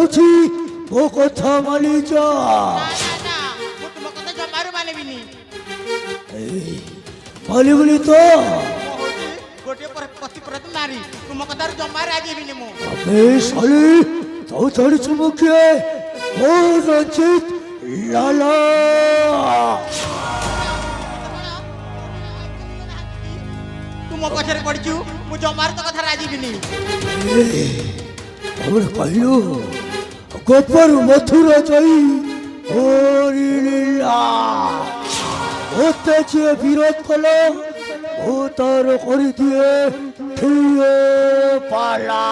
କହୁଛି ମୋ କଥା ମାନି ଯା। ମୁଁ ତୁମ କଥା ଜମାରୁ ମାନିବିନି। ମାନିବୁନି ତ? ମୁଁ ହଉଛି ଗୋଟିଏ ପତିବ୍ରତ ନାରୀ, ତୁମ କଥାରୁ ଜମାରୁ ରାଜି ହେବିନି ମୁଁ। ଆବେ ଶାଳି ତୁ ଛାଡ଼ିଛୁ ମୁଁ କିଏ? ମୋ ରଞ୍ଜିତ ଲାଲା। ତୁ ମୋ ପଛରେ ପଡ଼ିଛୁ, ମୁଁ ଜମାରୁ ତୋ କଥା ରାଜି ହେବିନି। আমরা পাইল গোপর মথুরা যাই হরি লীলা ওতে যে বিরোধ করলো ও তার করে দিয়ে ফিরে পালা।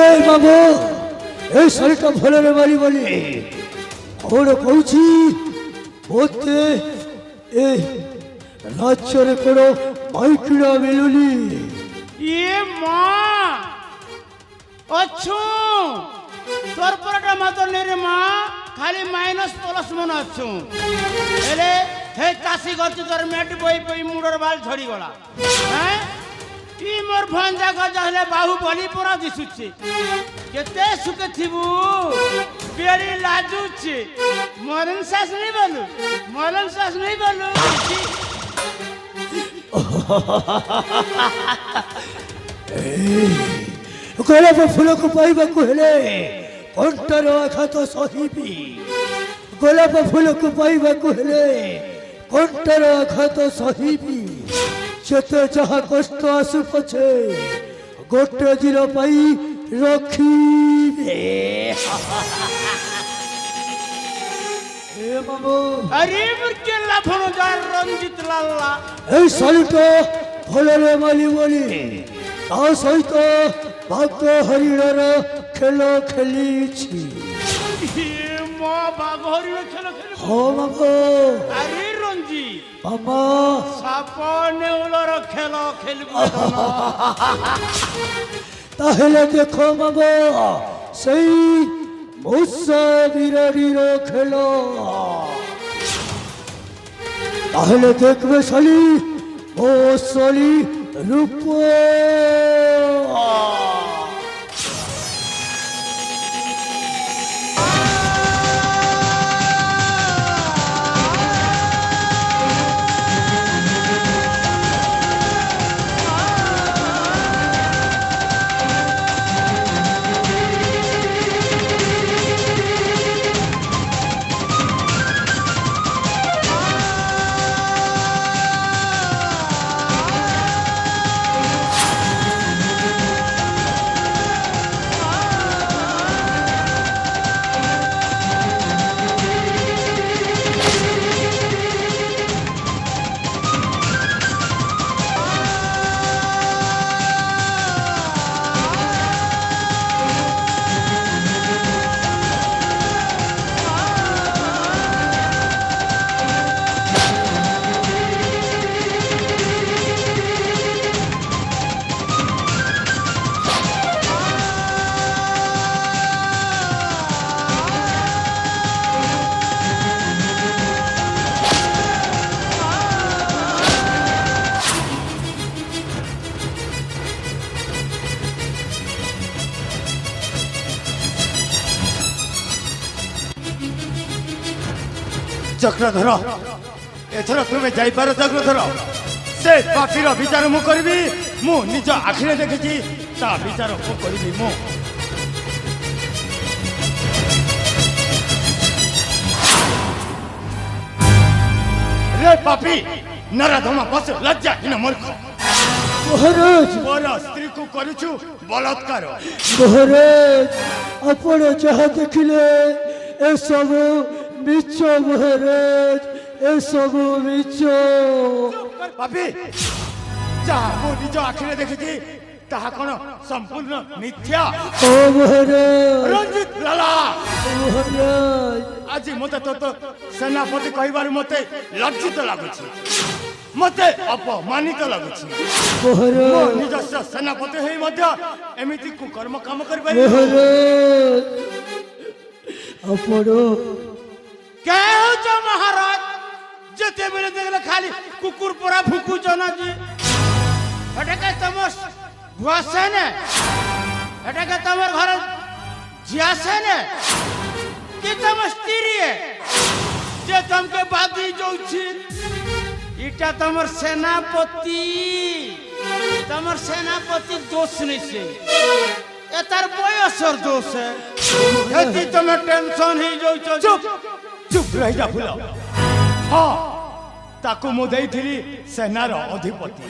এই বাবু এই শাড়িটা ভুলের মারি বলি আমরা কৌছি ওতে এই রাজ্যের কোনো মাইকিরা মিলুনি। ইয়ে মা অছু তোর পরটা মাতো নেরে মা খালি মাইনাস প্লাস মন অছু এলে হে কাশি গতি তোর মেট বই বই মুড়র বাল ঝড়ি গলা। হ্যাঁ ই মোর ভঞ্জা গজা হলে বাহু বলি পরা দিশুছে কেতে সুখে থিবু বেরি লাজুছে মরণ শ্বাস নেই বলু মরণ শ্বাস নেই বলু। ଗୋଲାପ ଫୁଲକୁ ପାଇବାକୁ ହେଲେ କଣ୍ଟାର ଆଘାତ ସହିବି। ଗୋଲାପ ଫୁଲକୁ ପାଇବାକୁ ହେଲେ କଣ୍ଟାର ଆଘାତ ସହିବି। ଯେତେ ଯାହା କଷ୍ଟ ଆସୁ ପଛେ ଗୋଟେ ଦିନ ପାଇଁ ରଖିବେ। अरे मुर्के लाफणदार रंजित लाला এই শাড়িটা ভଲরে মালি বলি তা সহিত ভাগ্য হরিণর খেল খেলিছি। ये मां बाघरी में खेलो खेलो হো বাবা अरे रंजित বাবা सापने उलर खेलो खेलबो তাহলে দেখো বাবা সেই মূষা বিরাড়ির খেল। তাহলে দেখবে শালি ও শালি রূপ। ଚକ୍ରଧର ଏଥର ତୁମେ ଯାଇପାର ଚକ୍ରଧର। ସେ ପାପୀର ବିଚାର ମୁଁ କରିବି। ମୁଁ ନିଜ ଆଖିରେ ଦେଖିଛି ତା ବିଚାର ମୁଁ କରିବି। ମୁଁ ରେ ପାପୀ ନରାଧମ ପଶୁ ଲଜ୍ଜାହୀନ ମୂର୍ଖ মহারাজ ମୋର ସ୍ତ୍ରୀକୁ କରୁଛୁ ବଳାତ୍କାର। মহারাজ ଆପଣ ଯାହା ଦେଖିଲେ ଏସବୁ ମିଛ ମହାରାଜ ଏସବୁ ମିଛ। ପାପୀ ଯାହା ମୁଁ ନିଜ ଆଖିରେ ଦେଖିଛି ତାହା କ'ଣ ସମ୍ପୂର୍ଣ୍ଣ ମିଥ୍ୟା? ও মহারাজ ରଞ୍ଜିତ ଲାଲା মহারাজ ଆଜି ମୋତେ ତ ସେନାପତି କହିବାରୁ ମୋତେ ଲଜ୍ଜିତ ଲାଗୁଛି, ମୋତେ ଅପମାନିତ ଲାଗୁଛି। ମୋ ମହାରାଜ ନିଜସ୍ୱ ସେନାପତି ହେଇ ମଧ୍ୟ ଏମିତି କୁକର୍ମ କାମ କରିପାରିବି? ମହାରାଜ ଆପଣ कहूच महाराज जते बेले देखले खाली কুকুর পরা ফুকুছ না যে এটাকে তোমার ভুয়াছে না এটাকে তোমার ঘরে ঝিয়াছে না কি তোমার স্ত্রী যে তোমাকে বাদি যাচ্ছি এটা তোমার সেনাপতি দোষ নিছে এ তার বয়সর দোষ হেতি তুমি টেনশন হয়ে যাচ্ছ চুপ চুপ রহি যা ফুল হ্যাঁ তাকে মু দেইଥିଲି সেনার অধিপতি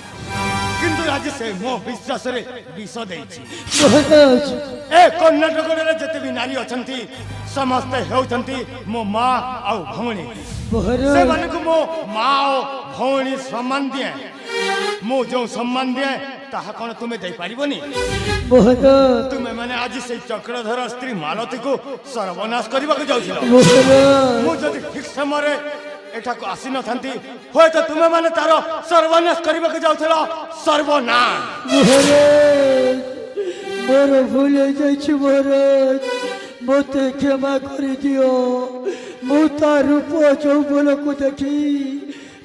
কিন্তু আজ সে মো বিশ্বাসরে বিষ ଦେଇଛି মহারাজ এ কর্ণাটকরে যেতে বি নারী অছন্তি সমস্তে হেউছন্তি মো মা আউ ভଉଣୀ মহারাজ ସେମାନଙ୍କୁ ମୋ ମା ଓ ଭଉଣୀ ସମ୍ମାନ ଦିଏ ମୁଁ ଯେଉଁ ସମ୍ମାନ ଦିଏ ତାହା କ'ଣ ତୁମେ ଦେଇପାରିବନି মহারাজ ତୁମେ ମାନେ ଆଜି ସେଇ ଚକ୍ରଧର ସ୍ତ୍ରୀ ମାଳତୀକୁ ସର୍ବନାଶ କରିବାକୁ ଯାଉଥିଲ মহারাজ ମୁଁ ଯଦି ଠିକ୍ ସମୟରେ ଏଠାକୁ ଆସିନଥାନ୍ତି ହୁଏତ ତୁମେ ମାନେ ତାର ସର୍ବନାଶ କରିବାକୁ ଯାଉଥିଲ ସର୍ବନାଶ মহারাজ মোর ভুল হয়ে যাইছি মহারাজ মতে ক্ষমা করে দিও মু তার রূপ যৌবনকু দেখি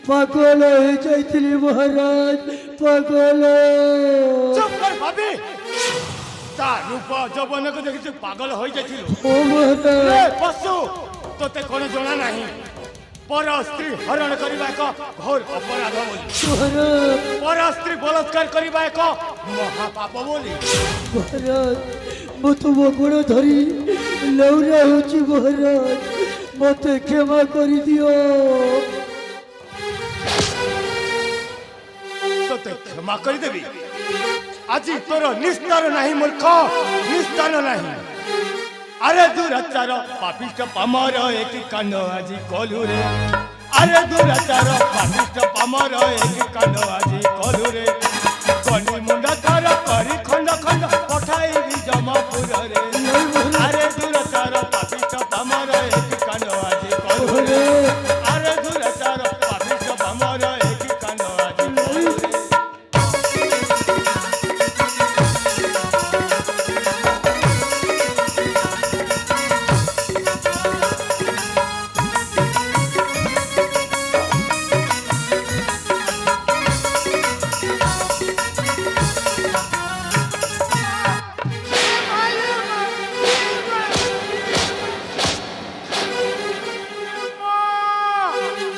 পাগল হয়ে যাইছিলি মহারাজ পাগল চুপ কর ভাবি ତା ରୂପ ଯୌବନକୁ ଦେଖି ତୁ ପାଗଳ ହୋଇଯାଇଥିଲୁ ও মহারাজ ଏ ପଶୁ ତୋତେ କ'ଣ ଜଣା ନାହିଁ ପର ସ୍ତ୍ରୀ ହରଣ କରିବା ଏକ ଘୋର ଅପରାଧ ବୋଲି মহারাজ ପର ସ୍ତ୍ରୀ ବଳାତ୍କାର କରିବା ଏକ ମହାପାପ ବୋଲି মহারাজ মু তুম গোড় ধরি লৌরা হচ্ছি মহারাজ মতে ক্ষমা করে দিও ତୋତେ କ୍ଷମା କରିଦେବି ଆଜି ତୋର ନିସ୍ତାର ନାହିଁ ମୂର୍ଖ ନିସ୍ତାର ନାହିଁ ଆରେ ଦୁରାଚାର ପାପିଷ୍ଟ ପାମର ଏକି କାଣ୍ଡ ଆଜି କଲୁରେ ଆରେ ଦୁରାଚାର ପାପିଷ୍ଟ ପାମର ଏକି କାଣ୍ଡ ଆଜି କଲୁରେ କନି ମୁଣ୍ଡ ଧର କରି ଖଣ୍ଡ ଖଣ୍ଡ ପଠାଇବି ଜମପୁରରେ ଆରେ ଦୁରାଚାର ପାପିଷ୍ଟ ପାମର ଏକି କାଣ୍ଡ ଆଜି କଲୁରେ ଆରେ ଦୁରାଚାର ପାପିଷ୍ଟ ପାମର ଏକି କାଣ୍ଡ ଆଜି କଲୁରେ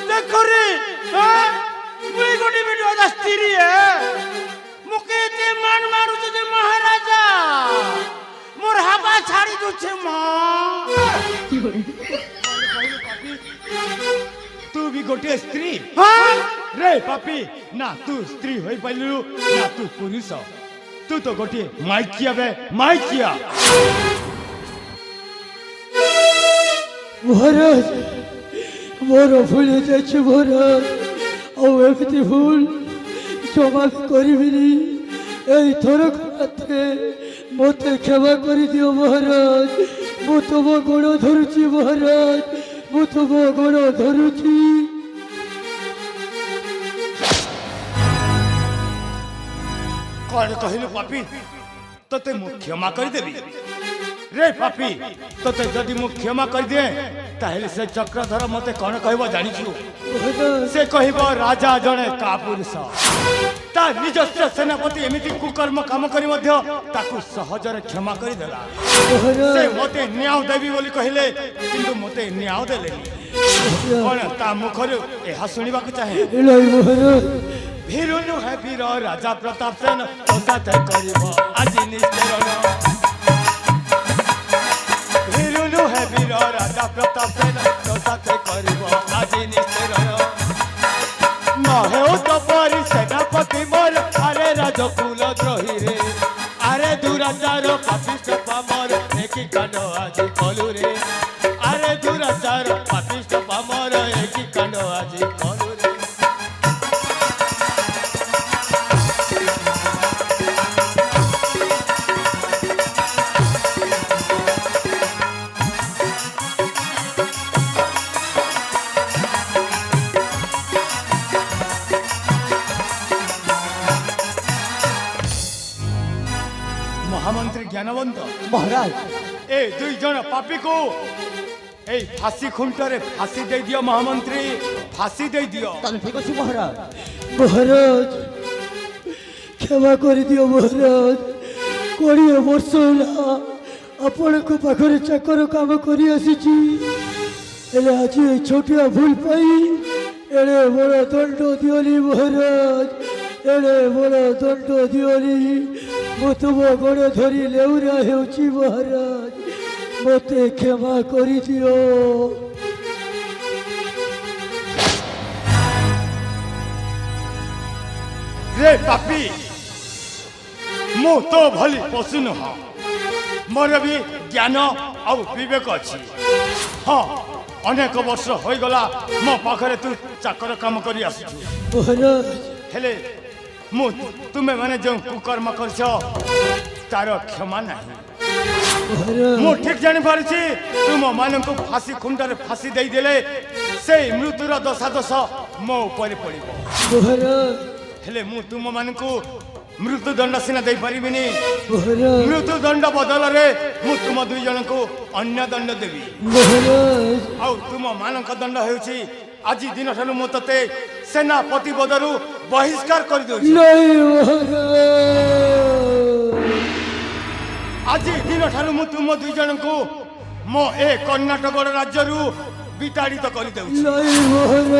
देखो रे मुई गोटी वीडियो दा स्त्री है मुके ते मान मारू जे महाराजा मोर हाबा छाड़ी दुछे मां तू भी गोटे स्त्री हां रे पापी ना तू स्त्री होई पाइलु ना तू पुरुष तू तो गोटे माइकिया बे माइकिया মহারাজ মোর ভুল হয়ে যাচ্ছে মহারাজ ও এমনি ভুল ক্ষমা করিবিনি এই থরক রাত্রে মতে ক্ষমা করে দিও মহারাজ মু তব গোড় ধরুছি মহারাজ মু তব গোড় ধরুছি कौन कहलु पापी तोते मु क्षमा कर देबी रे पापी तोते जदि मु क्षमा कर दिए ताहेले से चक्रधर मते कौन कहबो जानिछु মহারাজ से कहबो राजा जणे का पुरुष ता निजस्व सेनापति एमिति कुकर्म काम करी मध्य ताकु सहजरे क्षमा करी देला से মহারাজ मते न्याय देबी बोली कहले किंतु मते न्याय देलेनी कौन ता मुखरु एहा सुनिबाकु चाहे এলাই মহারাজ भीरुनु है वीर राजा प्रताप सेन तोसाते करिब আজি निस्तेरण भीरुनु है वीर राजा प्रताप सेन तोसाते करिब আজি निस्तेरण न हेउ तो परि सेनापति मोर अरे राजकुल द्रोही रे अरे दुराचार पापिष्ट पामर एकी कांड আজি कलु रे अरे दुराचार पापिष्ट पामर एकी कांड আজি कलु रे महामंत्री ज्ञानवंत মহারাজ ए दुई जन पापी को এই ফাঁসি খুঁটারে ফাঁসি দেই দিও মহামন্ত্রী, ফাঁসি দেই দিও। তাহলে ঠিক আছে মহারাজ। মহারাজ ক্ষমা କରିଦିଅ ମହାରାଜ, 20 ବର୍ଷ ହେଲା ଆପଣଙ୍କ ପାଖରେ ଚାକର କାମ କରି ଆସିଛି, ହେଲେ ଆଜି ଏ ଛୋଟିଆ ଭୁଲ ପାଇଁ ଏଡ଼େ ବଡ଼ ଦଣ୍ଡ ଦିଅନି ମହାରାଜ, ଏଡ଼େ ବଡ଼ ଦଣ୍ଡ ଦିଅନି। ମୁଁ ତୁମ ଗୋଡ଼ ଧରି ଲେଉରା ହେଉଛି ମହାରାଜ, ମୋତେ କ୍ଷମା କରିଦିଅ। রে পাপি, মু তো ভলি পশু নুহ, মোর বি জ্ঞান আর বিবেক অছি। হ্যাঁ, অনেক বর্ষ হয়ে গলা মো পাখরে তু চাকর কাম করি আসুছু, মহারাজ হেলে মু তুমি মানে যে কুকর্ম করছ তার ক্ষমা নাই। মহারাজ মু ঠিক জানি পারিছি তুম মানুষ ফাঁসি খুঁটারে ফাঁসি দেই দেলে সেই মৃত্যুর দশাদশ মো উপরে পড়িব, মহারাজ হেলে মু তুম মানুষ মৃত্যুদণ্ড সিনা দেই পারিবিনি। মহারাজ মৃত্যুদণ্ড বদলরে মু তুম দুই জনকু অন্য দণ্ড দেবি। মহারাজ আউ তুম মানক দণ্ড হেউছি আজি দিন ঠারু মু ততে সেনাপতি পদরু বহিষ্কার করে দেউছি। নাই মহারাজ আজি দিন ঠারু মু তুম দুই জনকু মো এ কর্ণাটক রাজ্যরু বিতাড়িত করে দেউছি। নাই মহারাজ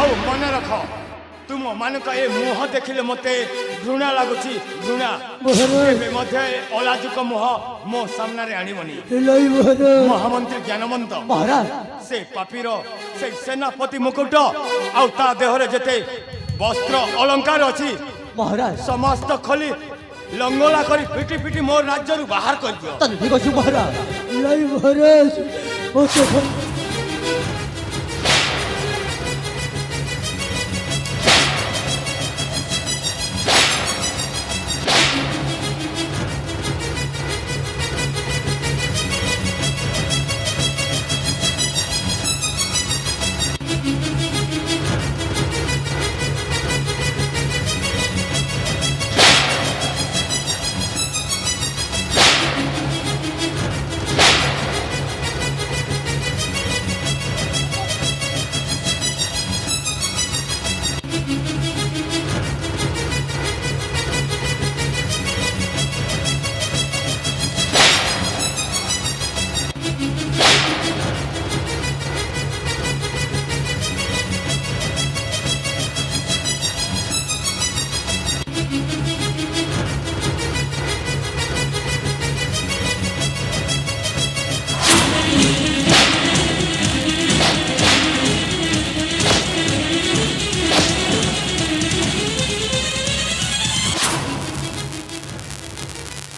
আউ মনে রাখ তুম মানক এ মুহ দেখিলে মতে ঘৃণা লাগুছি, ঘৃণা। মহারাজ ଏବେ ମଧ୍ୟ ଏ ଅଲାଜୁକ ମୁହ ମୋ ସାମ୍ନାରେ ଆଣିବନି। নাই মহারাজ ମହାମନ୍ତ୍ରୀ ଜ୍ଞାନବନ୍ତ মহারাজ ସେ ପାପିର ସେ ସେନାପତି ମୁକୁଟ ଆଉ ତା ଦେହରେ ଯେତେ ବସ୍ତ୍ର ଅଳଙ୍କାର ଅଛି মহারাজ ସମସ୍ତ ଖୋଲି ଲଙ୍ଗଳା କରି ପିଟି ପିଟି ମୋ ରାଜ୍ୟରୁ ବାହାର କରିଦିଅ। তাহলে ঠিক আছে মহারাজ। নাই মহারাজ ମୋତେ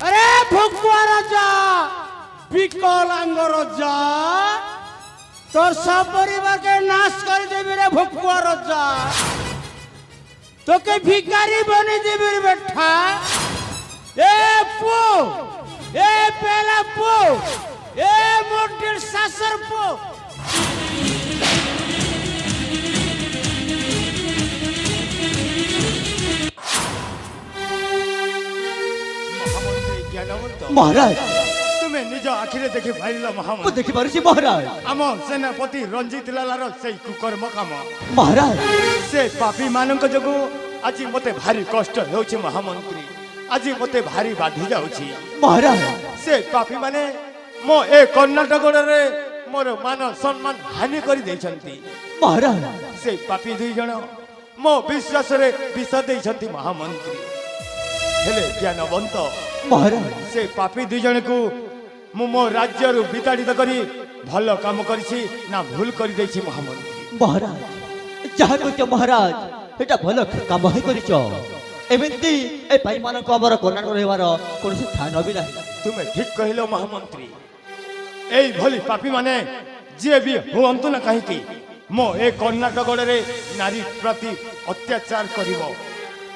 আরে ভুকুয়া রাজা, বিকলাঙ্গ রাজা, তোর সব পরিবারকে নাশ করে দেবি রে ভুকুয়া রাজা, তোকে ভিখারি বনে দেবি রে বেঠা। এ পো, এ পেলা পো, এ মোটির শাসর পো। ମହାମନ୍ତ୍ରୀ ଜ୍ଞାନବନ୍ତ মহারাজ ତୁମେ ନିଜ ଆଖିରେ ଦେଖି ପାରିଲ ମୁଁ ମହାମନ୍ତ୍ରୀ ଦେଖିପାରୁଛି ମହାରାଜ। ଆମ ସେନାପତି ରଞ୍ଜିତ ଲାଲାର ସେଇ କୁକର୍ମ କାମ, ମହାରାଜ ସେ ପାପୀ ମାନଙ୍କ ଯୋଗୁଁ ଆଜି ମତେ ଭାରି କଷ୍ଟ ହେଉଛି ମହାମନ୍ତ୍ରୀ। ଆଜି ମତେ ଭାରି ବାଧି ଯାଉଛି। ମହାରାଜ ସେ ପାପୀ ମାନେ ମୋ ଏ କର୍ଣ୍ଣାଟକରେ ମୋର ମାନ ସମ୍ମାନ ହାନି କରି ଦେଇଛନ୍ତି। ମହାରାଜ ସେ ପାପୀ ଦୁଇ ଜଣ ମୋ ବିଶ୍ୱାସରେ ବିଷ ଦେଇଛନ୍ତି ମହାମନ୍ତ୍ରୀ। ହେଲେ ଜ୍ଞାନବନ୍ତ ମହାରାଜ ସେ ପାପୀ ଦୁଇ ଜଣକୁ ମୁଁ ମୋ ରାଜ୍ୟରୁ ବିତାଡ଼ିତ କରି ଭଲ କାମ କରିଛି ନା ଭୁଲ କରିଦେଇଛି ମହାମନ୍ତ୍ରୀ? ମହାରାଜ ଯାହା କହୁଛ ମହାରାଜ, এটা ଭଲ କାମ ହିଁ କରିଛ। ଏମିତି ଏ ଭାଇମାନଙ୍କୁ ଆମର କର୍ଣ୍ଣାଟକ ରହିବାର କୌଣସି ସ୍ଥାନ ବି ନାହିଁ। ତୁମେ ଠିକ କହିଲ ମହାମନ୍ତ୍ରୀ। এইଭଳି ପାପୀମାନେ ଯିଏ ବି ହୁଅନ୍ତୁ ନା କାହିଁକି ମୋ ଏ କର୍ଣ୍ଣାଟକରେ ନାରୀ ପ୍ରତି ଅତ୍ୟାଚାର କରିବ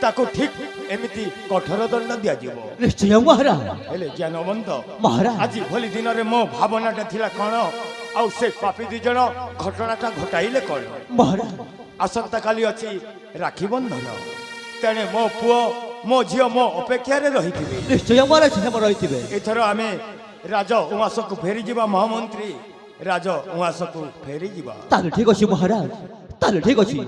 ତାକୁ ଠିକ ଏମିତି କଠୋର ଦଣ୍ଡ ଦିଆଯିବ। ନିଶ୍ଚୟ ମହାରାଜ। ହେଲେ ଜ୍ଞାନବନ୍ତ ମହାରାଜ ଆଜି ଭଳି ଦିନରେ ମୋ ଭାବନାଟା ଥିଲା କ'ଣ ଆଉ ସେ ପାପୀ ଦୁଇ ଜଣ ଘଟଣାଟା ଘଟାଇଲେ କ'ଣ? ମହାରାଜ ଆସନ୍ତାକାଲି ଅଛି ରାକ୍ଷୀ ବନ୍ଧନ, ତେଣେ ମୋ ପୁଅ ମୋ ଝିଅ ମୋ ଅପେକ୍ଷାରେ ରହିଥିବେ। ନିଶ୍ଚୟ ମହାରାଜ ସେମାନେ ରହିଥିବେ। ଏଥର ଆମେ রাজ উমাসকু ফেরি যা মহামন্ত্রী রাজ উমাসকু ফেরি যা। তাহলে ঠিক আছে মহারাজ, তাহলে ঠিক আছে।